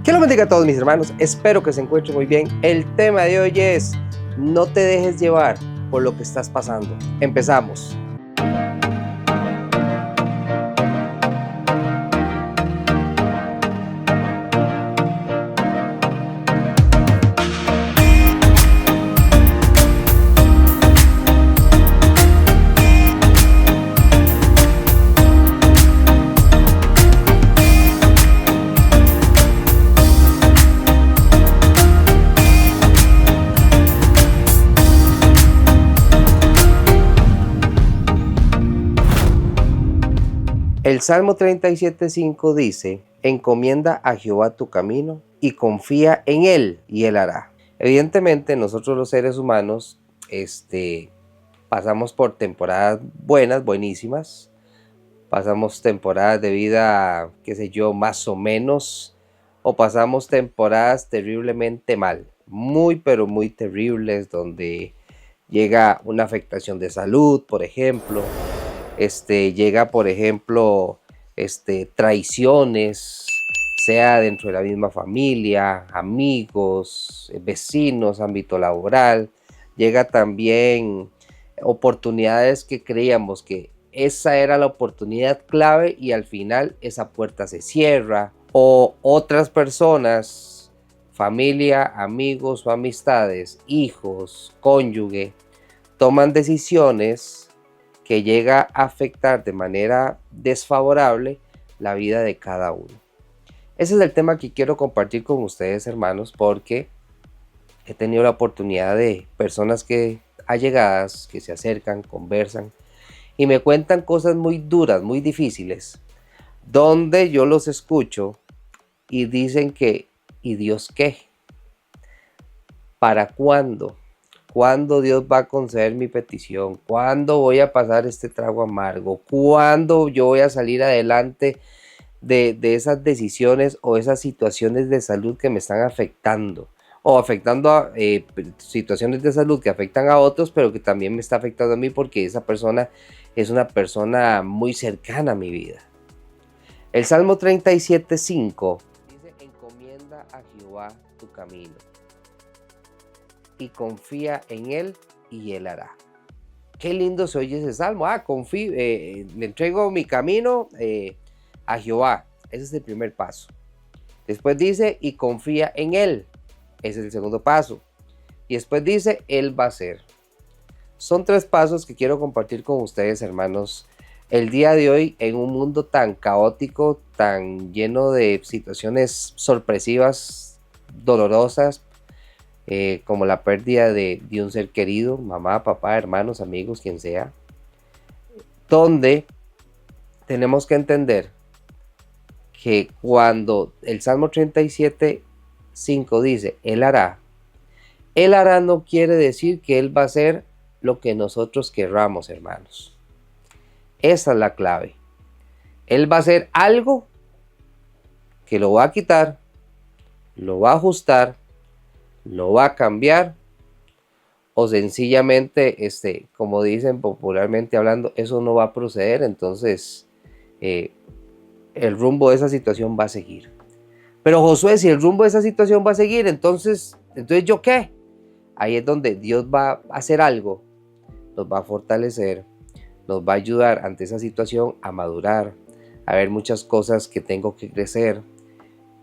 Que lo bendiga a todos mis hermanos, espero que se encuentren muy bien. El tema de hoy es: no te dejes llevar por lo que estás pasando. Empezamos. El Salmo 37:5 dice: encomienda a Jehová tu camino y confía en Él y Él hará. Evidentemente nosotros los seres humanos pasamos por temporadas buenas, buenísimas. Pasamos temporadas de vida, qué sé yo, más o menos. O pasamos temporadas terriblemente mal. Muy, pero muy terribles, donde llega una afectación de salud, por ejemplo. Llega, por ejemplo, traiciones, sea dentro de la misma familia, amigos, vecinos, ámbito laboral. Llega también oportunidades que creíamos que esa era la oportunidad clave y al final esa puerta se cierra. O otras personas, familia, amigos o amistades, hijos, cónyuge, toman decisiones que llega a afectar de manera desfavorable la vida de cada uno. Ese es el tema que quiero compartir con ustedes, hermanos, porque he tenido la oportunidad de personas que allegadas, que se acercan, conversan y me cuentan cosas muy duras, muy difíciles, donde yo los escucho y dicen que, ¿y Dios qué? ¿Para cuándo? ¿Cuándo Dios va a conceder mi petición? ¿Cuándo voy a pasar este trago amargo? ¿Cuándo yo voy a salir adelante de esas decisiones o esas situaciones de salud que me están afectando? O afectando a situaciones de salud que afectan a otros, pero que también me está afectando a mí porque esa persona es una persona muy cercana a mi vida. El Salmo 37:5 dice: encomienda a Jehová tu camino y confía en Él y Él hará. Qué lindo se oye ese salmo. Le entrego mi camino a Jehová. Ese es el primer paso. Después dice: y confía en Él. Ese es el segundo paso. Y después dice: Él va a hacer. Son tres pasos que quiero compartir con ustedes, hermanos, el día de hoy, en un mundo tan caótico, tan lleno de situaciones sorpresivas, dolorosas, como la pérdida de un ser querido, mamá, papá, hermanos, amigos, quien sea, donde tenemos que entender que cuando el Salmo 37:5 dice: Él hará no quiere decir que Él va a hacer lo que nosotros querramos, hermanos. Esa es la clave. Él va a hacer algo que lo va a quitar, lo va a ajustar, lo va a cambiar, o sencillamente, como dicen popularmente hablando, eso no va a proceder. Entonces el rumbo de esa situación va a seguir. Pero Josué, si el rumbo de esa situación va a seguir, entonces ¿yo qué? Ahí es donde Dios va a hacer algo, nos va a fortalecer, nos va a ayudar ante esa situación a madurar, a ver muchas cosas que tengo que crecer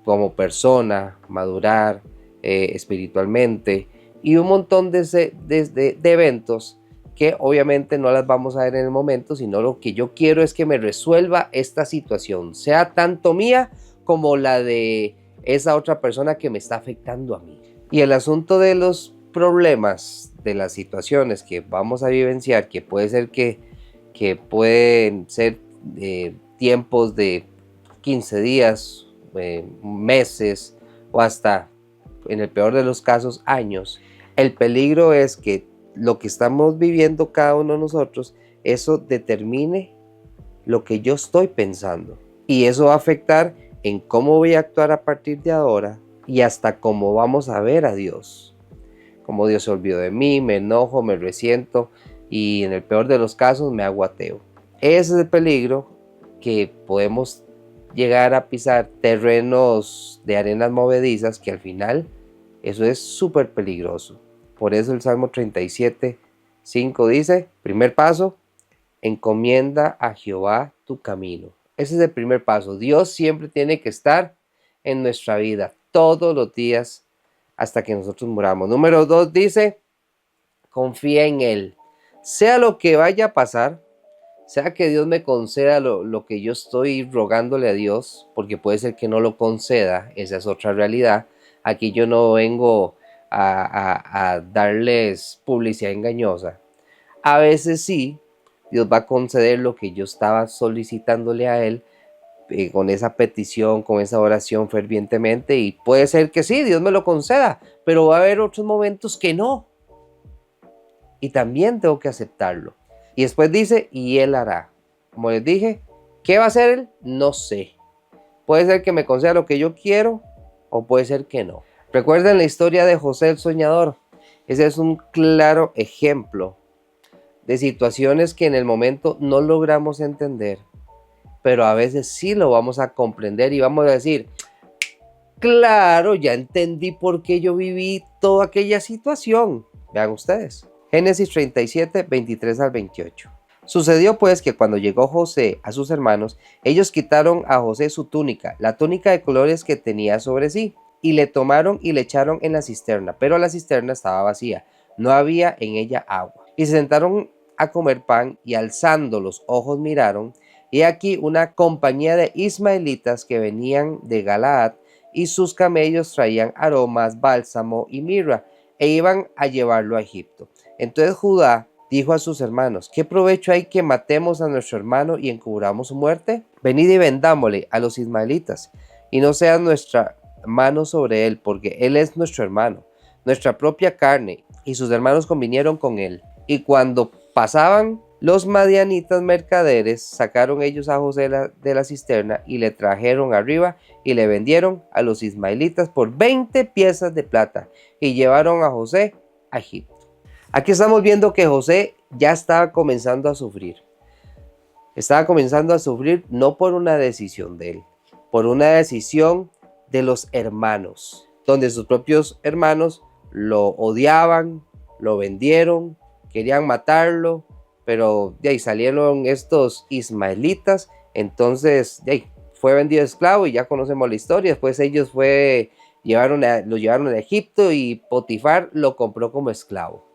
como persona, madurar espiritualmente, y un montón de eventos que obviamente no las vamos a ver en el momento, sino lo que yo quiero es que me resuelva esta situación, sea tanto mía como la de esa otra persona que me está afectando a mí. Y el asunto de los problemas, de las situaciones que vamos a vivenciar, que puede ser que pueden ser tiempos de 15 días, meses o hasta, en el peor de los casos, años. El peligro es que lo que estamos viviendo cada uno de nosotros, eso determine lo que yo estoy pensando, y eso va a afectar en cómo voy a actuar a partir de ahora y hasta cómo vamos a ver a Dios. Como Dios se olvidó de mí, me enojo, me resiento y en el peor de los casos me hago ateo. Ese es el peligro que podemos llegar a pisar terrenos de arenas movedizas que al final eso es súper peligroso. Por eso el Salmo 37:5 dice, primer paso, encomienda a Jehová tu camino. Ese es el primer paso. Dios siempre tiene que estar en nuestra vida, todos los días, hasta que nosotros muramos. Número 2 dice, confía en Él. Sea lo que vaya a pasar, sea que Dios me conceda lo que yo estoy rogándole a Dios, porque puede ser que no lo conceda, esa es otra realidad. Aquí yo no vengo a darles publicidad engañosa. A veces sí, Dios va a conceder lo que yo estaba solicitándole a Él, con esa petición, con esa oración fervientemente, y puede ser que sí, Dios me lo conceda, pero va a haber otros momentos que no. Y también tengo que aceptarlo. Y después dice, y Él hará. Como les dije, ¿qué va a hacer Él? No sé. Puede ser que me conceda lo que yo quiero o puede ser que no. Recuerden la historia de José el soñador. Ese es un claro ejemplo de situaciones que en el momento no logramos entender, pero a veces sí lo vamos a comprender y vamos a decir, claro, ya entendí por qué yo viví toda aquella situación. Vean ustedes. Génesis 37, 23 al 28. Sucedió pues que cuando llegó José a sus hermanos, ellos quitaron a José su túnica, la túnica de colores que tenía sobre sí, y le tomaron y le echaron en la cisterna, pero la cisterna estaba vacía, no había en ella agua. Y se sentaron a comer pan y alzando los ojos miraron, y aquí una compañía de ismaelitas que venían de Galaad, y sus camellos traían aromas, bálsamo y mirra, e iban a llevarlo a Egipto. Entonces Judá dijo a sus hermanos, ¿qué provecho hay que matemos a nuestro hermano y encubramos su muerte? Venid y vendámosle a los ismaelitas, y no sea nuestra mano sobre él, porque él es nuestro hermano, nuestra propia carne. Y sus hermanos convinieron con él. Y cuando pasaban los madianitas mercaderes, sacaron ellos a José de la cisterna y le trajeron arriba y le vendieron a los ismaelitas por 20 piezas de plata y llevaron a José a Egipto. Aquí estamos viendo que José ya estaba comenzando a sufrir. Estaba comenzando a sufrir no por una decisión de él, por una decisión de los hermanos, donde sus propios hermanos lo odiaban, lo vendieron, querían matarlo, pero de ahí salieron estos ismaelitas, entonces de ahí fue vendido esclavo y ya conocemos la historia. Después ellos lo llevaron a Egipto y Potifar lo compró como esclavo.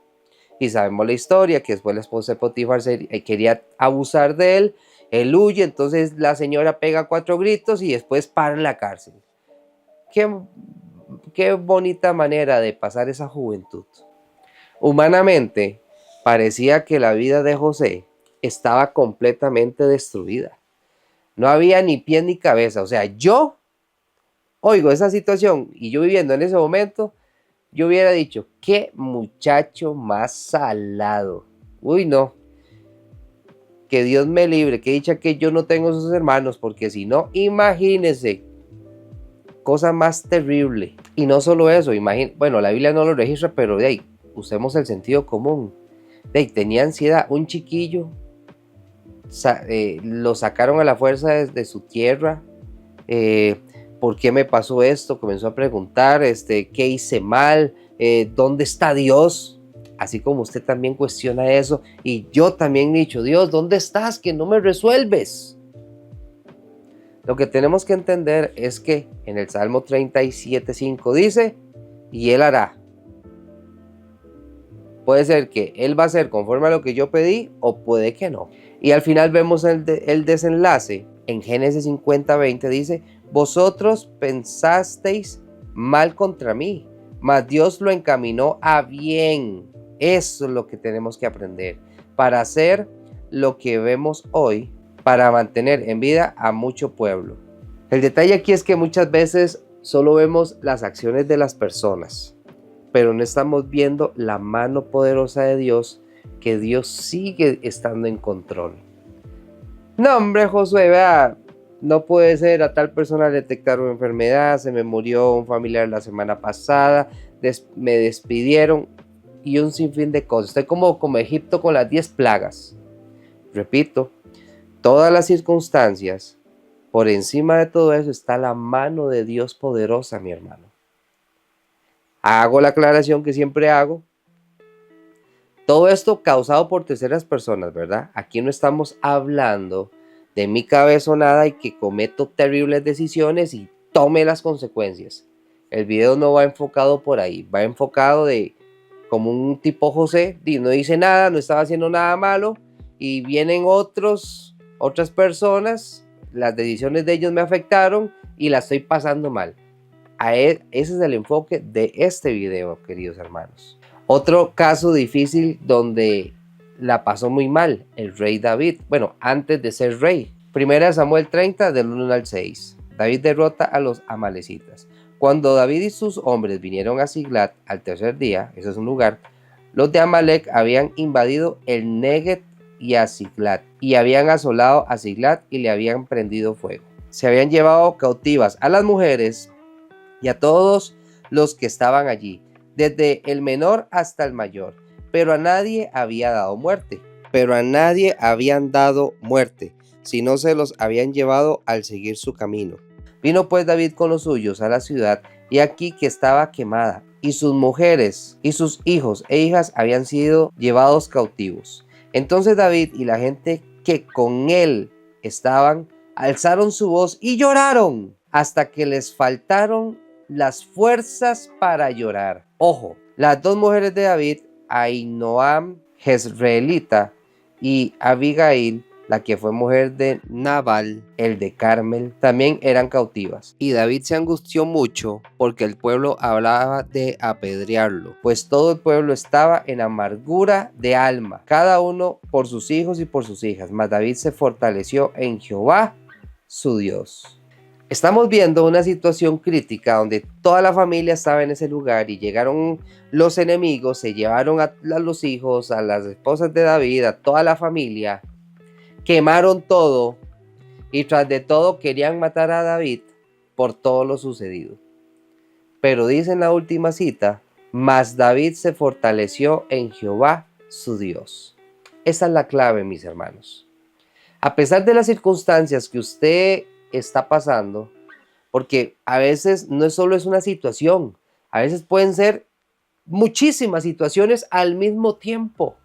Y sabemos la historia, que después la esposa de Potifar quería abusar de él, él huye, entonces la señora pega 4 gritos y después para en la cárcel. Qué bonita manera de pasar esa juventud. Humanamente, parecía que la vida de José estaba completamente destruida. No había ni pie ni cabeza. O sea, yo oigo esa situación y yo viviendo en ese momento, yo hubiera dicho, qué muchacho más salado. Uy, no. Que Dios me libre, que dicha que yo no tengo esos hermanos, porque si no, imagínense, cosa más terrible. Y no solo eso, bueno, la Biblia no lo registra, pero de ahí, usemos el sentido común. De ahí, tenía ansiedad, un chiquillo, lo sacaron a la fuerza desde su tierra. ¿Por qué me pasó esto? Comenzó a preguntar, ¿qué hice mal? ¿Dónde está Dios? Así como usted también cuestiona eso, y yo también he dicho, Dios, ¿dónde estás? Que no me resuelves. Lo que tenemos que entender es que en el Salmo 37:5 dice, y Él hará. Puede ser que Él va a hacer conforme a lo que yo pedí, o puede que no. Y al final vemos el desenlace. En Génesis 50:20 dice, vosotros pensasteis mal contra mí, mas Dios lo encaminó a bien. Eso es lo que tenemos que aprender para hacer lo que vemos hoy, para mantener en vida a mucho pueblo. El detalle aquí es que muchas veces solo vemos las acciones de las personas, pero no estamos viendo la mano poderosa de Dios, que Dios sigue estando en control. No, hombre, Josué, vea, no puede ser, a tal persona le detectaron enfermedad, se me murió un familiar la semana pasada, me despidieron y un sinfín de cosas. Estoy como Egipto con las 10 plagas. Repito, todas las circunstancias Por encima de todo eso está la mano de Dios poderosa, mi hermano. Hago la aclaración que siempre hago. Todo esto causado por terceras personas, ¿verdad? Aquí no estamos hablando de mi cabezonada y que cometo terribles decisiones y tome las consecuencias. El video no va enfocado por ahí, va enfocado de como un tipo José, no dice nada, no estaba haciendo nada malo y vienen otras personas, las decisiones de ellos me afectaron y la estoy pasando mal. Ese es el enfoque de este video, queridos hermanos. Otro caso difícil donde la pasó muy mal el rey David, bueno, antes de ser rey. Primera Samuel 30 del 1 al 6. David derrota a los amalecitas. Cuando David y sus hombres vinieron a Siglat al tercer día, ese es un lugar, los de Amalec habían invadido el Neguet y a Siglat, y habían asolado a Siglat y le habían prendido fuego. Se habían llevado cautivas a las mujeres y a todos los que estaban allí, desde el menor hasta el mayor, pero a nadie había dado muerte. Sino se los habían llevado al seguir su camino. Vino pues David con los suyos a la ciudad, y aquí que estaba quemada, y sus mujeres y sus hijos e hijas habían sido llevados cautivos. Entonces David y la gente que con él estaban, alzaron su voz y lloraron, hasta que les faltaron las fuerzas para llorar. Ojo, las dos mujeres de David, Ahinoam, Jezreelita, y Abigail, la que fue mujer de Nabal, el de Carmel, también eran cautivas. Y David se angustió mucho porque el pueblo hablaba de apedrearlo, pues todo el pueblo estaba en amargura de alma, cada uno por sus hijos y por sus hijas. Mas David se fortaleció en Jehová, su Dios. Estamos viendo una situación crítica donde toda la familia estaba en ese lugar y llegaron los enemigos, se llevaron a los hijos, a las esposas de David, a toda la familia, quemaron todo y tras de todo querían matar a David por todo lo sucedido. Pero dice en la última cita, mas David se fortaleció en Jehová su Dios. Esa es la clave, mis hermanos. A pesar de las circunstancias que usted está pasando, porque a veces no solo es una situación, a veces pueden ser muchísimas situaciones al mismo tiempo.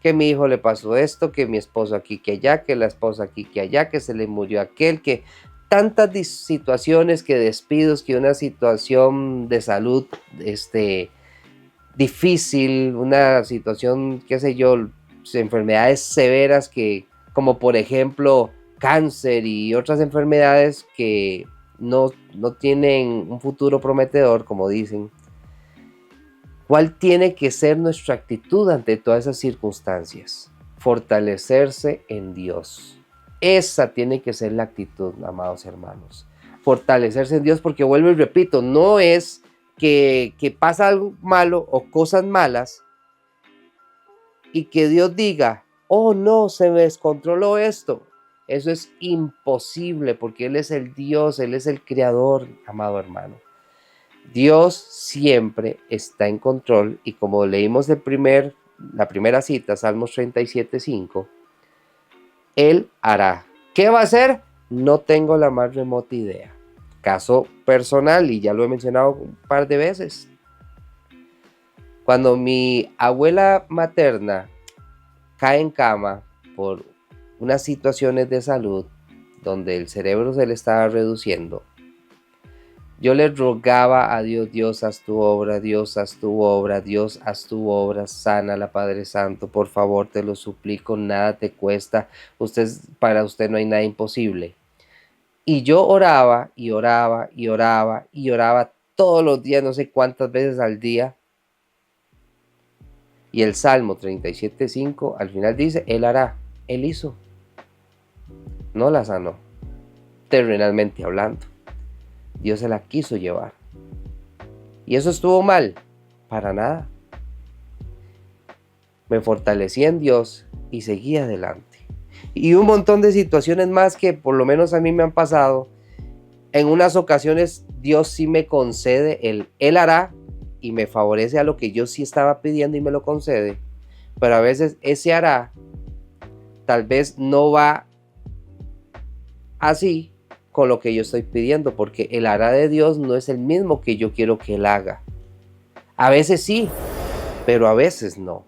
Que mi hijo le pasó esto, que mi esposo aquí, que allá, que la esposa aquí, que allá, que se le murió aquel, que tantas situaciones, que despidos, que una situación de salud difícil, una situación, qué sé yo, enfermedades severas que, como por ejemplo, cáncer y otras enfermedades que no tienen un futuro prometedor, como dicen. ¿Cuál tiene que ser nuestra actitud ante todas esas circunstancias? Fortalecerse en Dios. Esa tiene que ser la actitud, amados hermanos. Fortalecerse en Dios, porque vuelvo y repito, no es que pasa algo malo o cosas malas y que Dios diga, oh no, se me descontroló esto. Eso es imposible porque Él es el Dios, Él es el Creador, amado hermano. Dios siempre está en control y como leímos la primera cita, Salmos 37:5, Él hará. ¿Qué va a hacer? No tengo la más remota idea. Caso personal, y ya lo he mencionado un par de veces. Cuando mi abuela materna cae en cama por unas situaciones de salud donde el cerebro se le estaba reduciendo, yo le rogaba a Dios, Dios haz tu obra, Dios haz tu obra, Dios haz tu obra, sánala Padre Santo, por favor te lo suplico, nada te cuesta, para usted no hay nada imposible. Y yo oraba y oraba y oraba y oraba todos los días, no sé cuántas veces al día. Y el Salmo 37:5 al final dice, Él hará, Él hizo, no la sanó, terrenalmente hablando. Dios se la quiso llevar. ¿Y eso estuvo mal? Para nada. Me fortalecí en Dios y seguí adelante. Y un montón de situaciones más que por lo menos a mí me han pasado. En unas ocasiones Dios sí me concede Él hará y me favorece a lo que yo sí estaba pidiendo y me lo concede. Pero a veces ese hará tal vez no va así con lo que yo estoy pidiendo, porque el hará de Dios no es el mismo que yo quiero que Él haga. A veces sí, pero a veces no.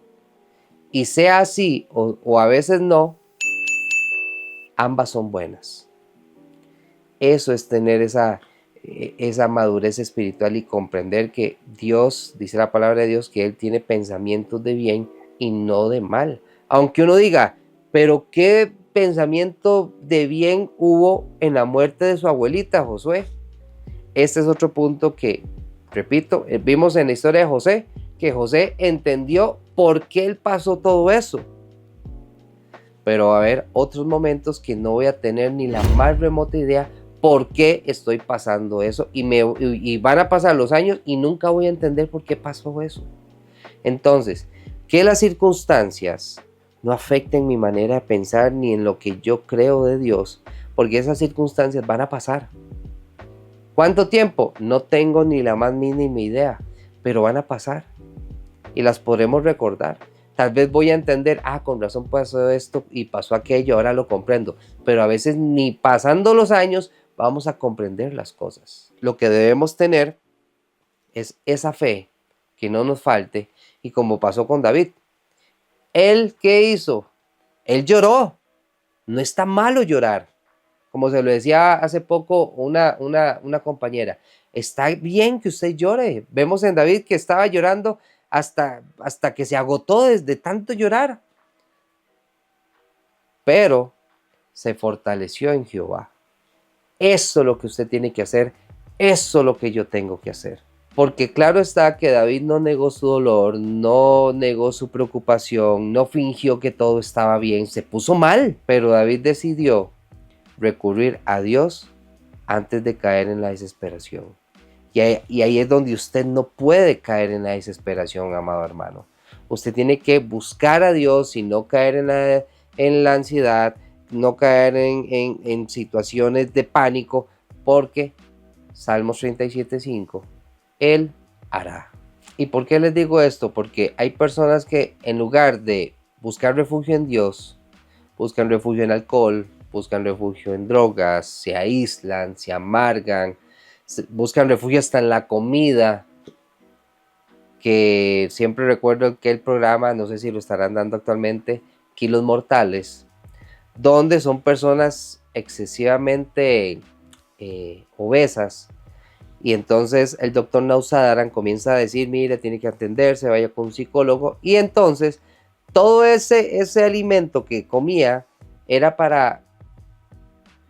Y sea así o a veces no, ambas son buenas. Eso es tener esa madurez espiritual y comprender que Dios, dice la palabra de Dios, que Él tiene pensamientos de bien y no de mal. Aunque uno diga, pero ¿qué pensamiento de bien hubo en la muerte de su abuelita, Josué? Este es otro punto que, repito, vimos en la historia de José, que José entendió por qué él pasó todo eso. Pero va a haber otros momentos que no voy a tener ni la más remota idea por qué estoy pasando eso y van a pasar los años y nunca voy a entender por qué pasó eso. Entonces, que las circunstancias no afecten mi manera de pensar ni en lo que yo creo de Dios, porque esas circunstancias van a pasar. ¿Cuánto tiempo? No tengo ni la más mínima idea, pero van a pasar y las podremos recordar. Tal vez voy a entender, con razón pasó esto y pasó aquello, ahora lo comprendo, pero a veces ni pasando los años vamos a comprender las cosas. Lo que debemos tener es esa fe, que no nos falte, y como pasó con David, ¿él qué hizo? Él lloró. No está malo llorar. Como se lo decía hace poco una compañera, está bien que usted llore. Vemos en David que estaba llorando hasta que se agotó desde tanto llorar. Pero se fortaleció en Jehová. Eso es lo que usted tiene que hacer. Eso es lo que yo tengo que hacer. Porque claro está que David no negó su dolor, no negó su preocupación, no fingió que todo estaba bien, se puso mal. Pero David decidió recurrir a Dios antes de caer en la desesperación. Y ahí es donde usted no puede caer en la desesperación, amado hermano. Usted tiene que buscar a Dios y no caer en la ansiedad, no caer en situaciones de pánico, porque Salmos 37:5, Él hará. ¿Y por qué les digo esto? Porque hay personas que en lugar de buscar refugio en Dios, buscan refugio en alcohol, buscan refugio en drogas, se aíslan, se amargan, buscan refugio hasta en la comida, que siempre recuerdo aquel programa, no sé si lo estarán dando actualmente, Kilos Mortales, donde son personas excesivamente obesas, y entonces el doctor Nausadaran comienza a decir, mire, tiene que atenderse, vaya con un psicólogo, y entonces todo ese alimento que comía era para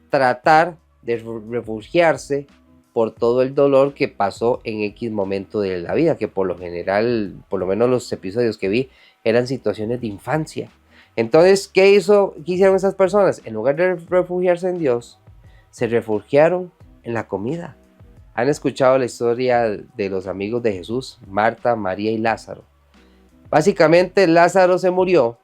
tratar de refugiarse por todo el dolor que pasó en X momento de la vida, que por lo general, por lo menos los episodios que vi, eran situaciones de infancia. Entonces, ¿qué hicieron esas personas? En lugar de refugiarse en Dios, se refugiaron en la comida. ¿Han escuchado la historia de los amigos de Jesús, Marta, María y Lázaro? Básicamente, Lázaro se murió,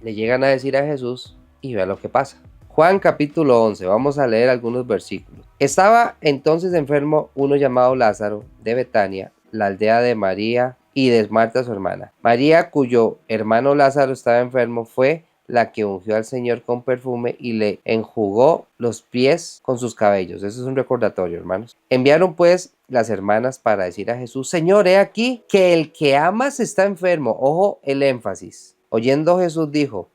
le llegan a decir a Jesús y vean lo que pasa. Juan capítulo 11, vamos a leer algunos versículos. Estaba entonces enfermo uno llamado Lázaro de Betania, la aldea de María y de Marta su hermana. María, cuyo hermano Lázaro estaba enfermo, fue la que ungió al Señor con perfume y le enjugó los pies con sus cabellos. Eso es un recordatorio, hermanos. Enviaron pues las hermanas para decir a Jesús, Señor, he aquí que el que amas está enfermo. Ojo el énfasis. Oyendo Jesús dijo,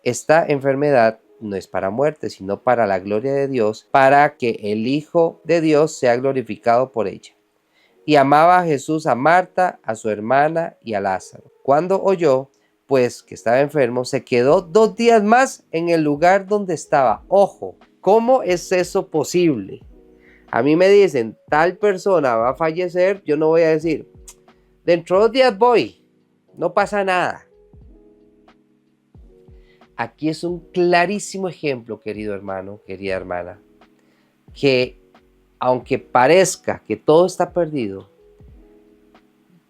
esta enfermedad no es para muerte, sino para la gloria de Dios, para que el Hijo de Dios sea glorificado por ella. Y amaba a Jesús a Marta, a su hermana y a Lázaro. Cuando oyó, pues, que estaba enfermo, se quedó 2 días más en el lugar donde estaba. Ojo, ¿cómo es eso posible? A mí me dicen, tal persona va a fallecer, yo no voy a decir, dentro de 2 días voy, no pasa nada. Aquí es un clarísimo ejemplo, querido hermano, querida hermana, que aunque parezca que todo está perdido,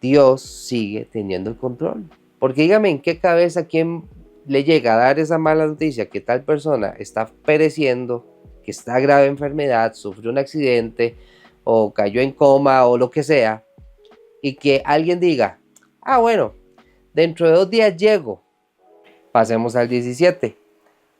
Dios sigue teniendo el control. Porque dígame, ¿en qué cabeza quién le llega a dar esa mala noticia que tal persona está pereciendo, que está grave enfermedad, sufrió un accidente o cayó en coma o lo que sea, y que alguien diga, bueno, dentro de 2 días llego? Pasemos al 17.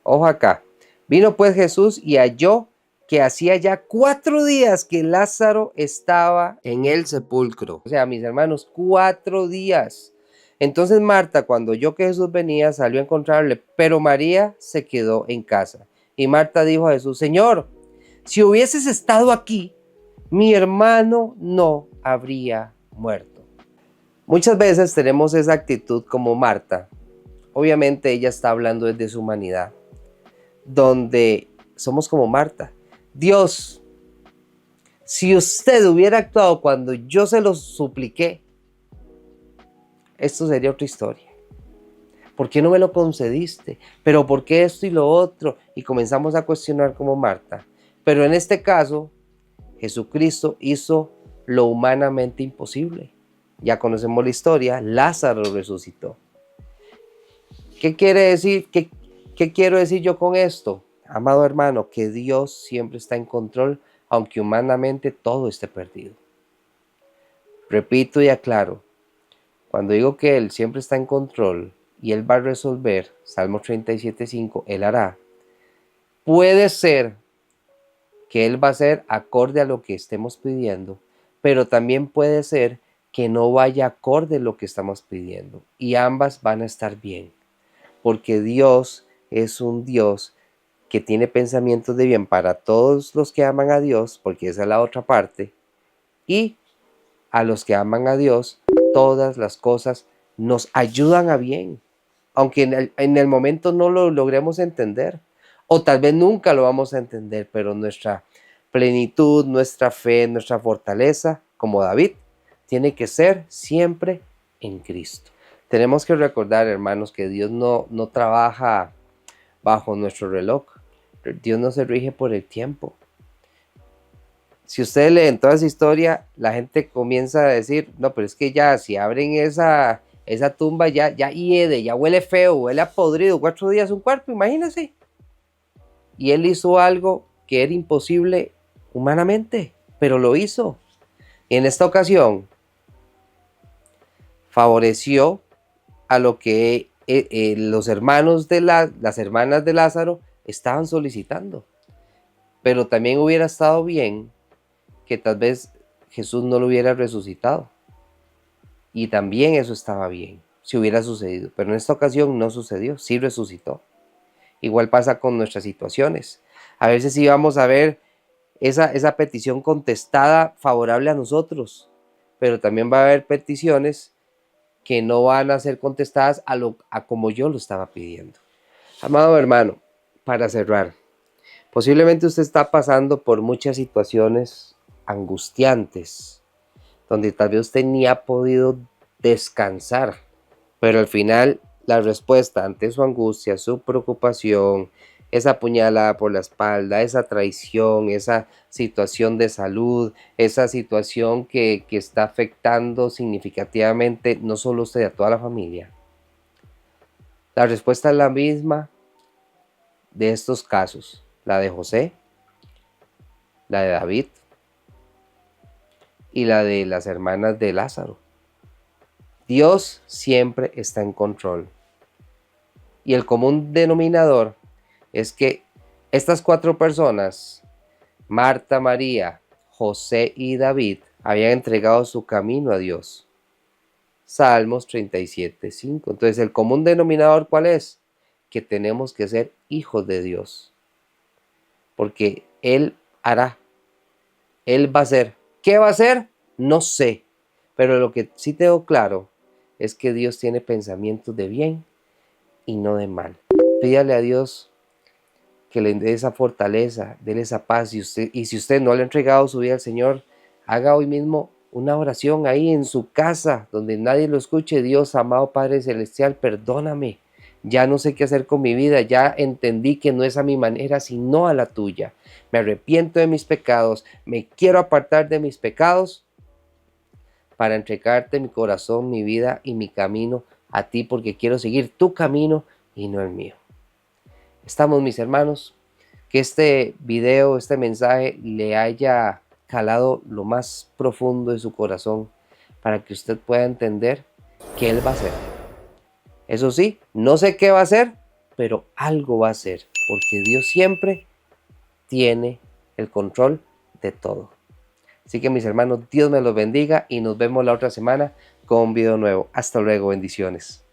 Ojo acá. Vino pues Jesús y halló que hacía ya 4 días que Lázaro estaba en el sepulcro. O sea, mis hermanos, 4 días. Entonces Marta, cuando oyó que Jesús venía, salió a encontrarle, pero María se quedó en casa. Y Marta dijo a Jesús: Señor, si hubieses estado aquí, mi hermano no habría muerto. Muchas veces tenemos esa actitud como Marta. Obviamente ella está hablando desde su humanidad, donde somos como Marta. Dios, si usted hubiera actuado cuando yo se lo supliqué, esto sería otra historia. ¿Por qué no me lo concediste? ¿Pero por qué esto y lo otro? Y comenzamos a cuestionar como Marta. Pero en este caso, Jesucristo hizo lo humanamente imposible. Ya conocemos la historia, Lázaro resucitó. ¿Qué quiere decir? ¿Qué quiero decir yo con esto? Amado hermano, que Dios siempre está en control, aunque humanamente todo esté perdido. Repito y aclaro, cuando digo que Él siempre está en control y Él va a resolver, Salmo 37:5, Él hará. Puede ser que Él va a ser acorde a lo que estemos pidiendo, pero también puede ser que no vaya acorde a lo que estamos pidiendo. Y ambas van a estar bien, porque Dios es un Dios que tiene pensamientos de bien para todos los que aman a Dios, porque esa es la otra parte, y a los que aman a Dios, todas las cosas nos ayudan a bien, aunque en el momento no lo logremos entender, o tal vez nunca lo vamos a entender, pero nuestra plenitud, nuestra fe, nuestra fortaleza, como David, tiene que ser siempre en Cristo. Tenemos que recordar, hermanos, que Dios no trabaja bajo nuestro reloj. Dios no se rige por el tiempo. Si ustedes leen toda esa historia, la gente comienza a decir, no, pero es que ya, si abren esa tumba, ya hiede, ya huele feo, huele a podrido, 4 días un cuerpo, imagínense. Y Él hizo algo que era imposible humanamente, pero lo hizo. Y en esta ocasión, favoreció a lo que los hermanos de las hermanas de Lázaro estaban solicitando. Pero también hubiera estado bien que tal vez Jesús no lo hubiera resucitado. Y también eso estaba bien, si hubiera sucedido. Pero en esta ocasión no sucedió, sí resucitó. Igual pasa con nuestras situaciones. A veces sí vamos a ver esa petición contestada favorable a nosotros, pero también va a haber peticiones que no van a ser contestadas a como yo lo estaba pidiendo. Amado hermano, para cerrar, posiblemente usted está pasando por muchas situaciones angustiantes, donde tal vez usted ni ha podido descansar, pero al final la respuesta ante su angustia, su preocupación, esa puñalada por la espalda, esa traición, esa situación de salud, esa situación que está afectando significativamente no solo a usted, a toda la familia. La respuesta es la misma de estos casos, la de José, la de David y la de las hermanas de Lázaro. Dios siempre está en control. Y el común denominador es que estas 4 personas, Marta, María, José y David, habían entregado su camino a Dios. Salmos 37:5. Entonces, el común denominador, ¿cuál es? Que tenemos que ser hijos de Dios. Porque Él hará. Él va a hacer. ¿Qué va a hacer? No sé. Pero lo que sí tengo claro es que Dios tiene pensamientos de bien y no de mal. Pídale a Dios que le dé esa fortaleza, déle esa paz. Y si usted no le ha entregado su vida al Señor, haga hoy mismo una oración ahí en su casa, donde nadie lo escuche. Dios, amado Padre Celestial, perdóname. Ya no sé qué hacer con mi vida. Ya entendí que no es a mi manera, sino a la tuya. Me arrepiento de mis pecados. Me quiero apartar de mis pecados para entregarte mi corazón, mi vida y mi camino a ti, porque quiero seguir tu camino y no el mío. Estamos, mis hermanos, que este video, este mensaje le haya calado lo más profundo de su corazón para que usted pueda entender qué Él va a hacer. Eso sí, no sé qué va a hacer, pero algo va a hacer. porque Dios siempre tiene el control de todo. Así que mis hermanos, Dios me los bendiga y nos vemos la otra semana con un video nuevo. Hasta luego, bendiciones.